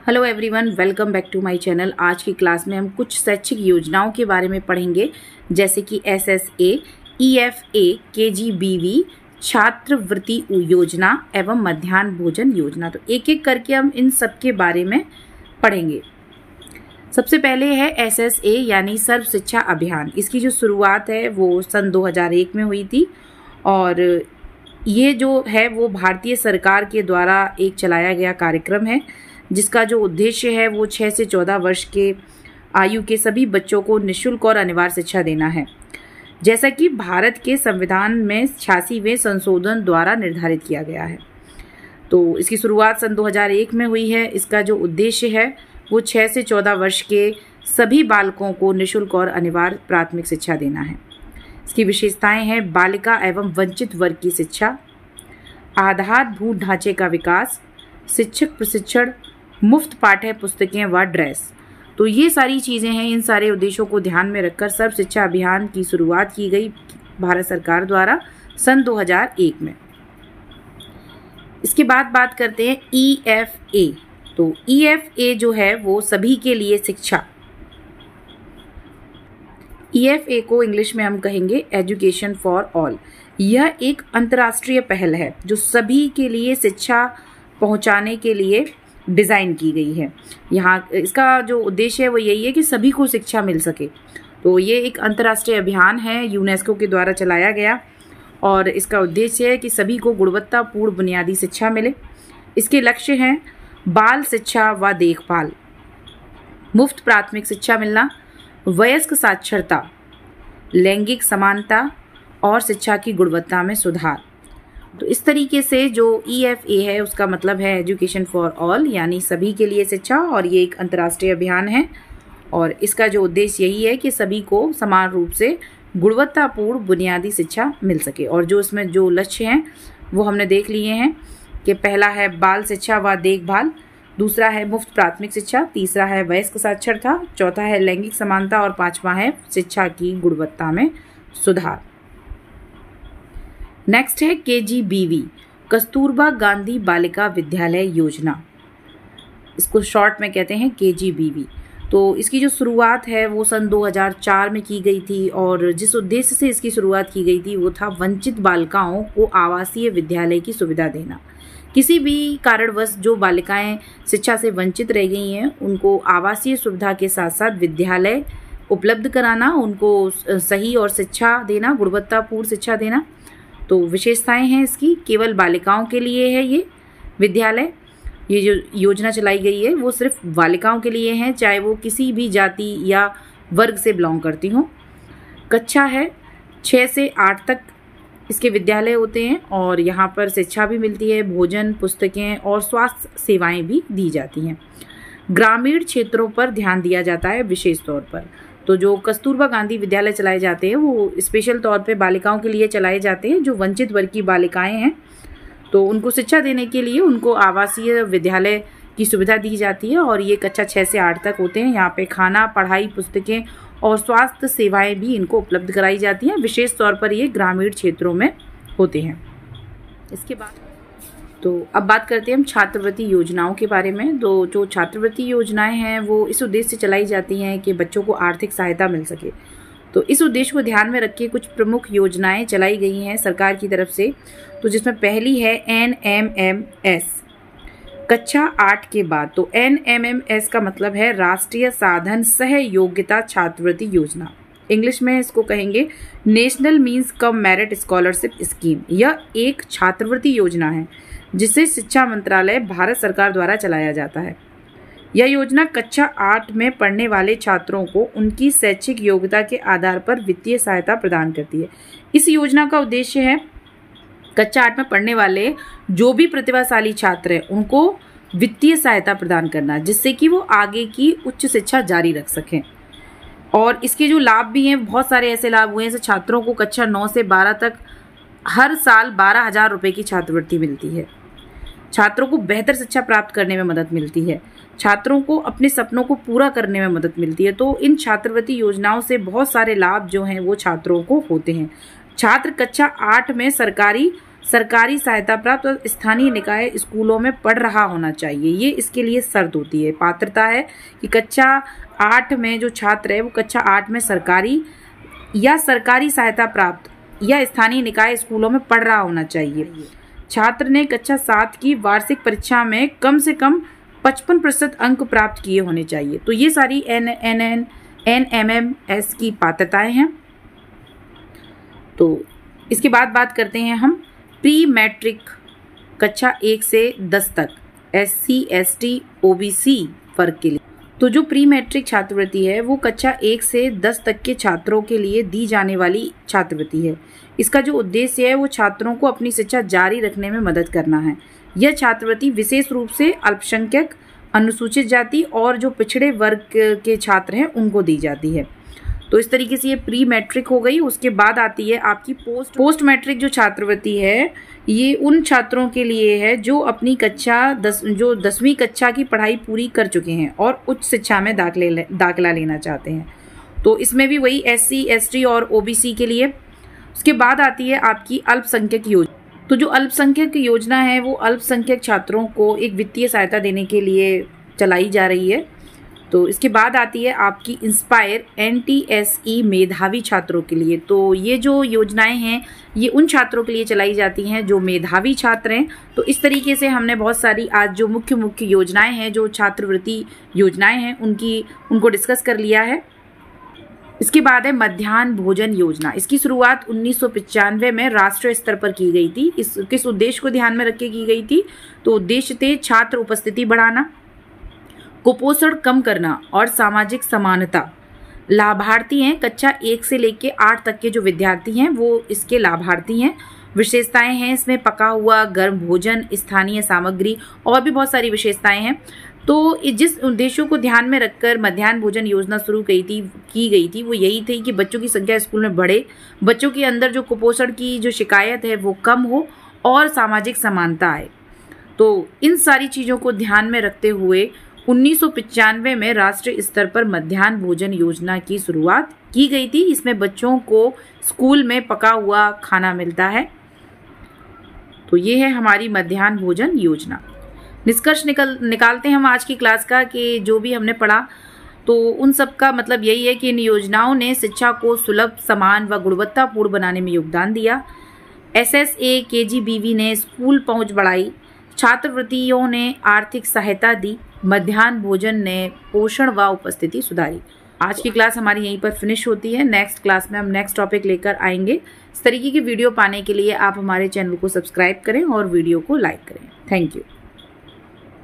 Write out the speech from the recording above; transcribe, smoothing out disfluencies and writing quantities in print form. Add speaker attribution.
Speaker 1: Hello everyone, welcome back to my channel. आज की class में हम कुछ शैक्षिक योजनाओं के बारे में पढ़ेंगे, जैसे कि SSA, EFA, KGBV, छात्रवृत्ति योजना एवं मध्याह्न भोजन योजना। तो एक एक करके हम इन सब के बारे में पढ़ेंगे। सबसे पहले है SSA यानी सर्व शिक्षा अभियान। इसकी जो शुरुआत है वो सन 2001 में हुई थी और ये जो है वो भारतीय सरकार के द्वारा एक चलाया गया कार्यक्रम है, जिसका जो उद्देश्य है वो 6 से 14 वर्ष के आयु के सभी बच्चों को निःशुल्क और अनिवार्य शिक्षा देना है, जैसा कि भारत के संविधान में 86वें संशोधन द्वारा निर्धारित किया गया है। तो इसकी शुरुआत सन 2001 में हुई है। इसका जो उद्देश्य है वो 6 से 14 वर्ष के सभी बालकों को निःशुल्क और अनिवार्य प्राथमिक शिक्षा देना है। इसकी विशेषताएं हैं बालिका एवं वंचित वर्ग की शिक्षा, आधारभूत ढांचे का विकास, शिक्षक प्रशिक्षण, मुफ्त पाठ्य पुस्तकें व ड्रेस। तो ये सारी चीज़ें हैं। इन सारे उद्देश्यों को ध्यान में रखकर सर्व शिक्षा अभियान की शुरुआत की गई भारत सरकार द्वारा सन 2001 में। इसके बाद बात करते हैं EFA। तो EFA जो है वो सभी के लिए शिक्षा। EFA को इंग्लिश में हम कहेंगे एजुकेशन फॉर ऑल। यह एक अंतर्राष्ट्रीय पहल है जो सभी के लिए शिक्षा पहुंचाने के लिए डिज़ाइन की गई है। यहाँ इसका जो उद्देश्य है वो यही है कि सभी को शिक्षा मिल सके। तो ये एक अंतर्राष्ट्रीय अभियान है, यूनेस्को के द्वारा चलाया गया और इसका उद्देश्य है कि सभी को गुणवत्तापूर्ण बुनियादी शिक्षा मिले। इसके लक्ष्य हैं बाल शिक्षा व देखभाल, मुफ्त प्राथमिक शिक्षा मिलना, वयस्क साक्षरता, लैंगिक समानता और शिक्षा की गुणवत्ता में सुधार। तो इस तरीके से जो EFA है उसका मतलब है एजुकेशन फॉर ऑल, यानी सभी के लिए शिक्षा, और ये एक अंतर्राष्ट्रीय अभियान है और इसका जो उद्देश्य यही है कि सभी को समान रूप से गुणवत्तापूर्ण बुनियादी शिक्षा मिल सके। और जो इसमें जो लक्ष्य हैं वो हमने देख लिए हैं कि पहला है बाल शिक्षा व देखभाल, दूसरा है मुफ्त प्राथमिक शिक्षा, तीसरा है वयस्क साक्षरता, चौथा है लैंगिक समानता और पांचवा है शिक्षा की गुणवत्ता में सुधार। नेक्स्ट है KGBV, कस्तूरबा गांधी बालिका विद्यालय योजना। इसको शॉर्ट में कहते हैं KGBV। तो इसकी जो शुरुआत है वो सन 2004 में की गई थी और जिस उद्देश्य से इसकी शुरुआत की गई थी वो था वंचित बालिकाओं को आवासीय विद्यालय की सुविधा देना। किसी भी कारणवश जो बालिकाएं शिक्षा से वंचित रह गई हैं उनको आवासीय सुविधा के साथ साथ विद्यालय उपलब्ध कराना, उनको सही और शिक्षा देना, गुणवत्तापूर्ण शिक्षा देना। तो विशेषताएं हैं इसकी, केवल बालिकाओं के लिए है ये विद्यालय। ये जो योजना चलाई गई है वो सिर्फ बालिकाओं के लिए है, चाहे वो किसी भी जाति या वर्ग से बिलोंग करती हों। कक्षा है 6 से 8 तक इसके विद्यालय होते हैं और यहाँ पर शिक्षा भी मिलती है, भोजन, पुस्तकें और स्वास्थ्य सेवाएं भी दी जाती हैं। ग्रामीण क्षेत्रों पर ध्यान दिया जाता है विशेष तौर पर। तो जो कस्तूरबा गांधी विद्यालय चलाए जाते हैं वो स्पेशल तौर पे बालिकाओं के लिए चलाए जाते हैं। जो वंचित वर्ग की बालिकाएं हैं तो उनको शिक्षा देने के लिए उनको आवासीय विद्यालय की सुविधा दी जाती है और ये कक्षा 6 से 8 तक होते हैं। यहाँ पे खाना, पढ़ाई, पुस्तकें और स्वास्थ्य सेवाएं भी इनको उपलब्ध कराई जाती हैं। विशेष तौर पर ये ग्रामीण क्षेत्रों में होते हैं। इसके बाद तो अब बात करते हैं हम छात्रवृत्ति योजनाओं के बारे में। तो जो छात्रवृत्ति योजनाएं हैं वो इस उद्देश्य से चलाई जाती हैं कि बच्चों को आर्थिक सहायता मिल सके। तो इस उद्देश्य को ध्यान में रख के कुछ प्रमुख योजनाएं चलाई गई हैं सरकार की तरफ से। तो जिसमें पहली है NMMS, कक्षा 8 के बाद। तो NMMS का मतलब है राष्ट्रीय साधन सह योग्यता छात्रवृत्ति योजना। इंग्लिश में इसको कहेंगे national means cum merit scholarship scheme. यह एक छात्रवृत्ति योजना है जिसे शिक्षा मंत्रालय भारत सरकार द्वारा चलाया जाता है। यह योजना कक्षा 8 में पढ़ने वाले छात्रों को उनकी शैक्षिक योग्यता के आधार पर वित्तीय सहायता प्रदान करती है। इस योजना का उद्देश्य है कक्षा 8 में पढ़ने वाले जो भी प्रतिभाशाली छात्र हैं उनको वित्तीय सहायता प्रदान करना, जिससे कि वो आगे की उच्च शिक्षा जारी रख सकें। और इसके जो लाभ भी हैं, बहुत सारे ऐसे लाभ हुए हैं। जैसे छात्रों को कक्षा 9 से 12 तक हर साल 12,000 रुपये की छात्रवृत्ति मिलती है। छात्रों को बेहतर शिक्षा प्राप्त करने में मदद मिलती है। छात्रों को अपने सपनों को पूरा करने में मदद मिलती है। तो इन छात्रवृत्ति योजनाओं से बहुत सारे लाभ जो हैं वो छात्रों को होते हैं। छात्र कक्षा 8 में सरकारी सरकारी सहायता प्राप्त और स्थानीय निकाय स्कूलों में पढ़ रहा होना चाहिए। ये इसके लिए शर्त होती है, पात्रता है कि कक्षा 8 में जो छात्र है वो कक्षा 8 में सरकारी या सरकारी सहायता प्राप्त या स्थानीय निकाय स्कूलों में पढ़ रहा होना चाहिए। छात्र ने कक्षा 7 की वार्षिक परीक्षा में कम से कम 55% अंक प्राप्त किए होने चाहिए। तो ये सारी NMMS की पात्रताएं हैं। तो इसके बाद बात करते हैं हम प्री मैट्रिक कक्षा 1 से 10 तक SC ST OBC वर्ग के लिए। तो जो प्री मैट्रिक छात्रवृत्ति है वो कक्षा 1 से 10 तक के छात्रों के लिए दी जाने वाली छात्रवृत्ति है। इसका जो उद्देश्य है वो छात्रों को अपनी शिक्षा जारी रखने में मदद करना है। यह छात्रवृत्ति विशेष रूप से अल्पसंख्यक, अनुसूचित जाति और जो पिछड़े वर्ग के छात्र हैं उनको दी जाती है। तो इस तरीके से ये प्री मैट्रिक हो गई। उसके बाद आती है आपकी पोस्ट मैट्रिक जो छात्रवृत्ति है, ये उन छात्रों के लिए है जो अपनी कक्षा 10वीं कक्षा की पढ़ाई पूरी कर चुके हैं और उच्च शिक्षा में दाखिला लेना चाहते हैं। तो इसमें भी वही SC ST और OBC के लिए। उसके बाद आती है आपकी अल्पसंख्यक योजना। तो जो अल्पसंख्यक योजना है वो अल्पसंख्यक छात्रों को एक वित्तीय सहायता देने के लिए चलाई जा रही है। तो इसके बाद आती है आपकी इंस्पायर NTSE मेधावी छात्रों के लिए। तो ये जो योजनाएं हैं ये उन छात्रों के लिए चलाई जाती हैं जो मेधावी छात्र हैं। तो इस तरीके से हमने बहुत सारी आज जो मुख्य योजनाएं हैं, जो छात्रवृत्ति योजनाएं हैं, उनको डिस्कस कर लिया है। इसके बाद है मध्याह्न भोजन योजना। इसकी शुरुआत 1995 में राष्ट्रीय स्तर पर की गई थी। किस उद्देश्य को ध्यान में रख के की गई थी? तो उद्देश्य थे छात्र उपस्थिति बढ़ाना, कुपोषण कम करना और सामाजिक समानता। लाभार्थी हैं कक्षा 1 से लेकर 8 तक के जो विद्यार्थी हैं वो इसके लाभार्थी हैं। विशेषताएं हैं इसमें पका हुआ गर्म भोजन, स्थानीय सामग्री और भी बहुत सारी विशेषताएं हैं। तो जिस उद्देश्यों को ध्यान में रखकर मध्याह्न भोजन योजना शुरू की गई थी वो यही थी कि बच्चों की संख्या स्कूल में बढ़े, बच्चों के अंदर जो कुपोषण की जो शिकायत है वो कम हो और सामाजिक समानता आए। तो इन सारी चीज़ों को ध्यान में रखते हुए 1995 में राष्ट्रीय स्तर पर मध्याह्न भोजन योजना की शुरुआत की गई थी। इसमें बच्चों को स्कूल में पका हुआ खाना मिलता है। तो ये है हमारी मध्याह्न भोजन योजना। निष्कर्ष निकालते हैं हम आज की क्लास का कि जो भी हमने पढ़ा तो उन सब का मतलब यही है कि इन योजनाओं ने शिक्षा को सुलभ, समान व गुणवत्तापूर्ण बनाने में योगदान दिया। SSA KGBV ने स्कूल पहुंच बढ़ाई, छात्रवृत्तियों ने आर्थिक सहायता दी, मध्याह्न भोजन ने पोषण व उपस्थिति सुधारी। आज की क्लास हमारी यहीं पर फिनिश होती है। नेक्स्ट क्लास में हम नेक्स्ट टॉपिक लेकर आएंगे। इस तरीके की वीडियो पाने के लिए आप हमारे चैनल को सब्सक्राइब करें और वीडियो को लाइक करें। Thank you.